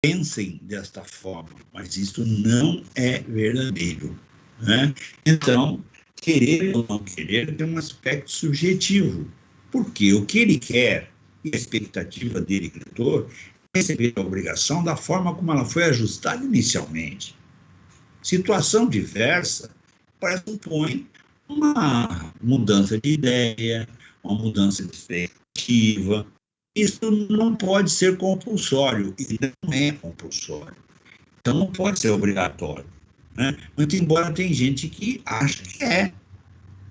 pensem desta forma, mas isso não é verdadeiro, né? Então, querer ou não querer tem um aspecto subjetivo, porque o que ele quer e a expectativa dele, credor, é receber a obrigação da forma como ela foi ajustada inicialmente. Situação diversa pressupõe uma mudança de ideia, uma mudança de expectativa. Isso não pode ser compulsório, e não é compulsório. Então, não pode ser obrigatório, né? Muito embora tem gente que acha que é.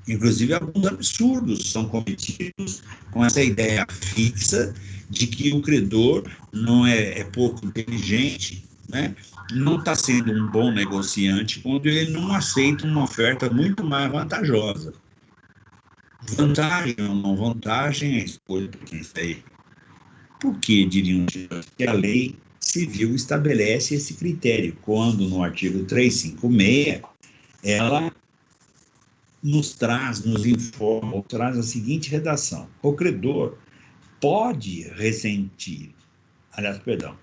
Inclusive, alguns absurdos são cometidos com essa ideia fixa de que o credor não é pouco inteligente, né? Não está sendo um bom negociante quando ele não aceita uma oferta muito mais vantajosa. Vantagem ou não vantagem é escolha por quem está aí. Por que, diriam que a lei civil estabelece esse critério, quando no artigo 356 ela nos informa, ou traz a seguinte redação: o credor pode ressentir, aliás, perdão,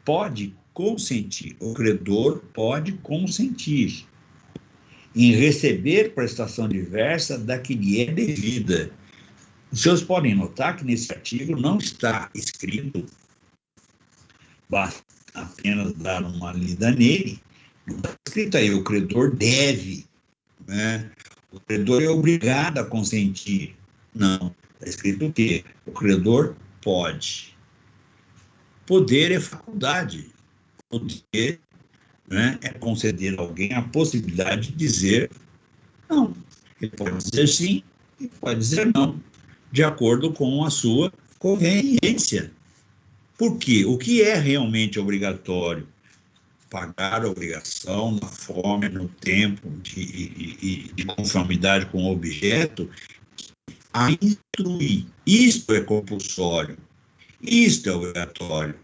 pode consentir, o credor pode consentir em receber prestação diversa da que lhe é devida. Os senhores podem notar que nesse artigo não está escrito, basta apenas dar uma lida nele, não está escrito aí, o credor deve, né? O credor é obrigado a consentir. Não, está escrito o quê? O credor pode. Poder é faculdade. Poder, né, é conceder a alguém a possibilidade de dizer não. Ele pode dizer sim e pode dizer não, de acordo com a sua conveniência. Por quê? O que é realmente obrigatório? Pagar a obrigação na forma, no tempo, de conformidade com o objeto, a instruir. Isto é compulsório, isto é obrigatório.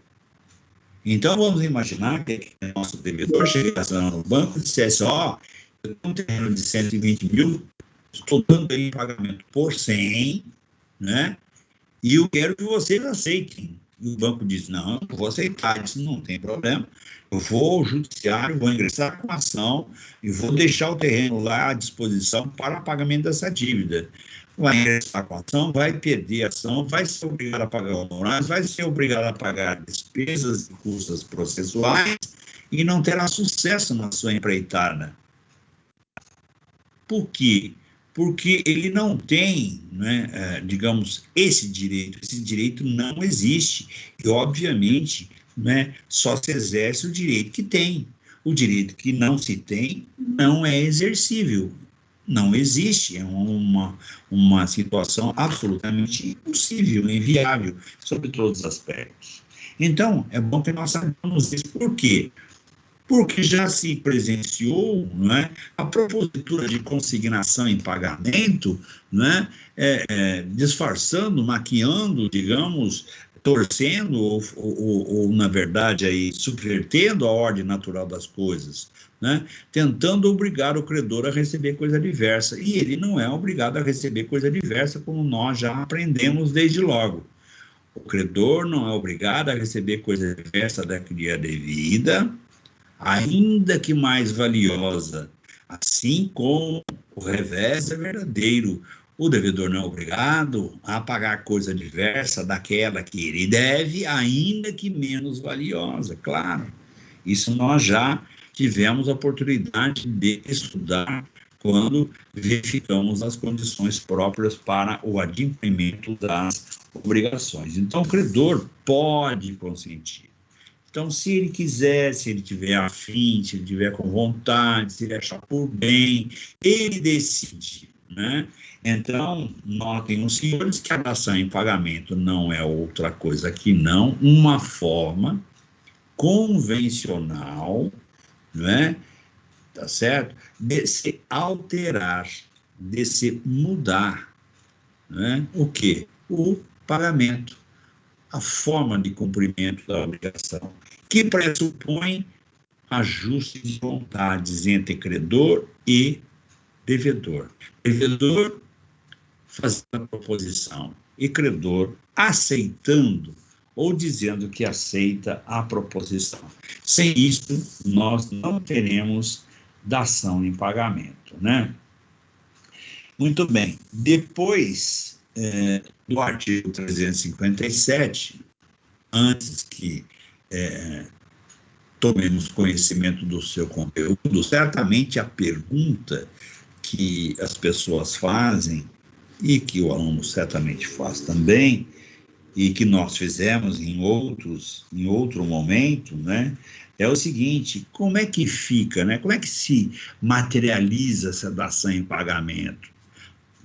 Então, vamos imaginar que o nosso devedor chegasse lá no banco e dissesse: ó, eu tenho um terreno de 120 mil, estou dando aí pagamento por 100, né? E eu quero que vocês aceitem. E o banco diz: não, eu vou aceitar, isso não tem problema. Eu vou ao judiciário, vou ingressar com a ação e vou deixar o terreno lá à disposição para pagamento dessa dívida. Vai ingressar com a ação, vai perder a ação, vai ser obrigado a pagar honorários, vai ser obrigado a pagar despesas e custas processuais e não terá sucesso na sua empreitada. Por quê? Porque ele não tem, né, digamos, esse direito não existe, e obviamente, né, só se exerce o direito que tem. O direito que não se tem não é exercível, não existe, é uma situação absolutamente impossível, inviável, sob todos os aspectos. Então, é bom que nós saibamos isso. Por quê? Porque já se presenciou, não é, a propositura de consignação em pagamento, não é, disfarçando, maquiando, digamos, torcendo ou, na verdade, aí, subvertendo a ordem natural das coisas, né, tentando obrigar o credor a receber coisa diversa. E ele não é obrigado a receber coisa diversa, como nós já aprendemos desde logo. O credor não é obrigado a receber coisa diversa da que lhe é devida, ainda que mais valiosa, assim como o revés é verdadeiro. O devedor não é obrigado a pagar coisa diversa daquela que ele deve, ainda que menos valiosa, claro. Isso nós já tivemos a oportunidade de estudar quando verificamos as condições próprias para o adimplemento das obrigações. Então, o credor pode consentir. Então, se ele quiser, se ele tiver afim, se ele tiver com vontade, se ele achar por bem, ele decide, né? Então, notem os senhores que a dação em pagamento não é outra coisa que não uma forma convencional, né? Tá certo? De se alterar, de se mudar, né? O quê? O pagamento, a forma de cumprimento da obrigação, que pressupõe ajuste de vontades entre credor e devedor. Devedor fazendo a proposição e credor aceitando ou dizendo que aceita a proposição. Sem isso, nós não teremos dação em pagamento, né? Muito bem. Depois do artigo 357, antes que tomemos conhecimento do seu conteúdo, certamente a pergunta que as pessoas fazem, e que o aluno certamente faz também, e que nós fizemos em outro momento, né, é o seguinte: como é que fica, né? Como é que se materializa essa dação em pagamento,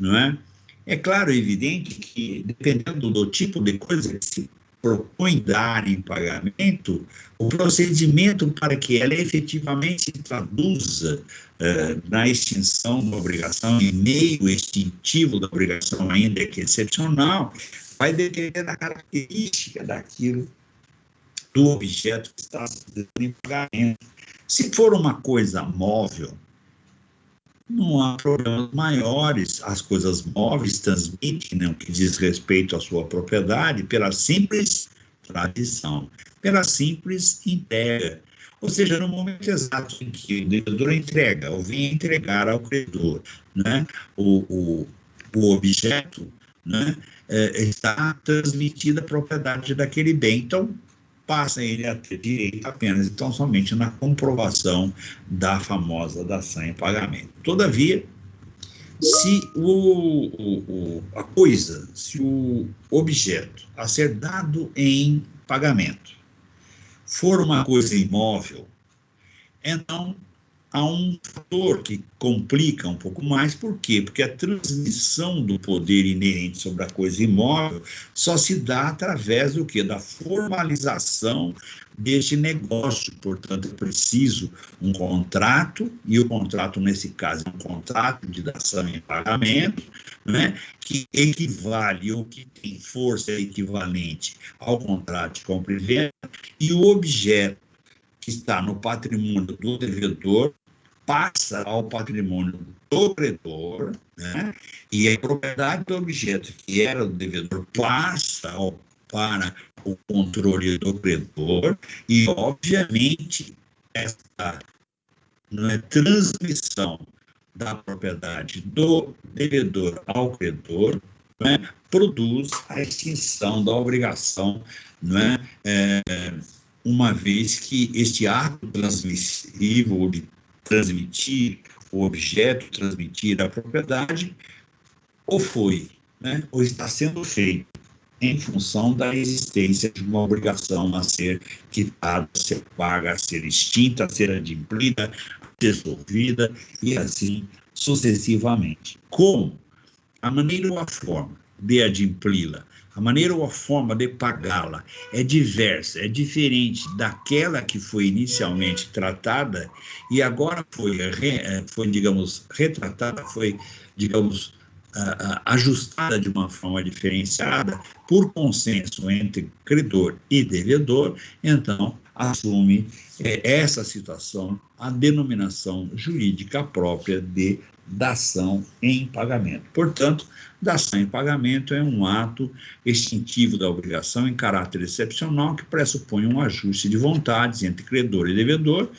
não é? É claro, evidente que, dependendo do tipo de coisa que se propõe dar em pagamento, o procedimento para que ela efetivamente se traduza na extinção da obrigação, em meio extintivo da obrigação, ainda que excepcional, vai depender da característica daquilo, do objeto que está se dando em pagamento. Se for uma coisa móvel, não há problemas maiores. As coisas móveis transmitem, no que diz respeito à sua propriedade, pela simples tradição, pela simples entrega. Ou seja, no momento exato em que o devedor entrega, ou vem entregar ao credor, né, o objeto, né, está transmitida a propriedade daquele bem. Então, passa ele a ter direito apenas, então, somente na comprovação da famosa dação em pagamento. Todavia, se se o objeto a ser dado em pagamento for uma coisa imóvel, então há um fator que complica um pouco mais. Por quê? Porque a transmissão do poder inerente sobre a coisa imóvel só se dá através do quê? Da formalização deste negócio. Portanto, é preciso um contrato, e o contrato, nesse caso, é um contrato de dação em pagamento, né, que equivale, ou que tem força equivalente ao contrato de compra e venda, e o objeto que está no patrimônio do devedor passa ao patrimônio do credor, né? E a propriedade do objeto que era do devedor passa para o controle do credor, e, obviamente, essa transmissão da propriedade do devedor ao credor, né, produz a extinção da obrigação, né, uma vez que este ato transmissivo de transmitir o objeto, transmitir a propriedade, ou foi, né, ou está sendo feito em função da existência de uma obrigação a ser quitada, a ser paga, a ser extinta, a ser adimplida, dissolvida, e assim sucessivamente. Como a maneira ou a forma de adimpli-la, a maneira ou a forma de pagá-la é diversa, é diferente daquela que foi inicialmente tratada e agora foi digamos, retratada, foi, digamos, ajustada de uma forma diferenciada por consenso entre credor e devedor. Então, assume essa situação a denominação jurídica própria de dação em pagamento. Portanto, dação em pagamento é um ato extintivo da obrigação em caráter excepcional que pressupõe um ajuste de vontades entre credor e devedor,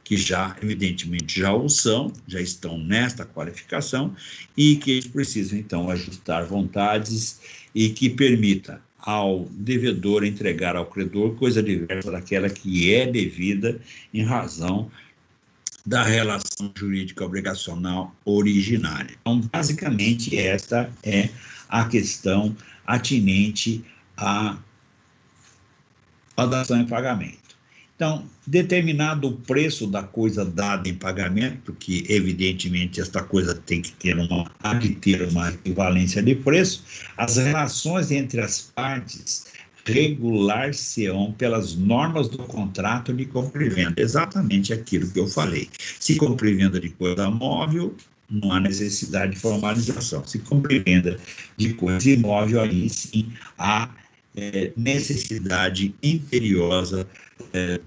que já, evidentemente, já o são, já estão nesta qualificação, e que eles precisam, então, ajustar vontades e que permita ao devedor entregar ao credor coisa diversa daquela que é devida em razão da relação jurídica obrigacional originária. Então, basicamente, esta é a questão atinente à dação em pagamento. Então, determinado o preço da coisa dada em pagamento, que evidentemente esta coisa tem que ter há de ter uma equivalência de preço, as relações entre as partes regular-se-ão pelas normas do contrato de compra e venda. Exatamente aquilo que eu falei. Se compra e venda de coisa móvel, não há necessidade de formalização. Se compra e venda de coisa imóvel, aí sim há necessidade imperiosa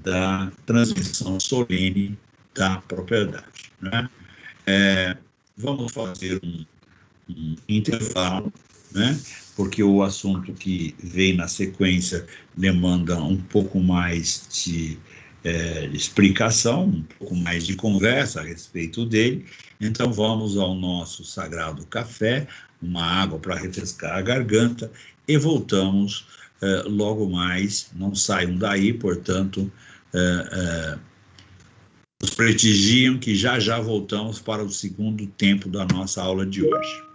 da transmissão solene da propriedade, né? Vamos fazer um intervalo né? Porque o assunto que vem na sequência demanda um pouco mais de explicação, um pouco mais de conversa a respeito dele. Então vamos ao nosso sagrado café, uma água para refrescar a garganta, e voltamos logo mais. Não saiam daí, portanto, nos prestigiam, que já já voltamos para o segundo tempo da nossa aula de hoje.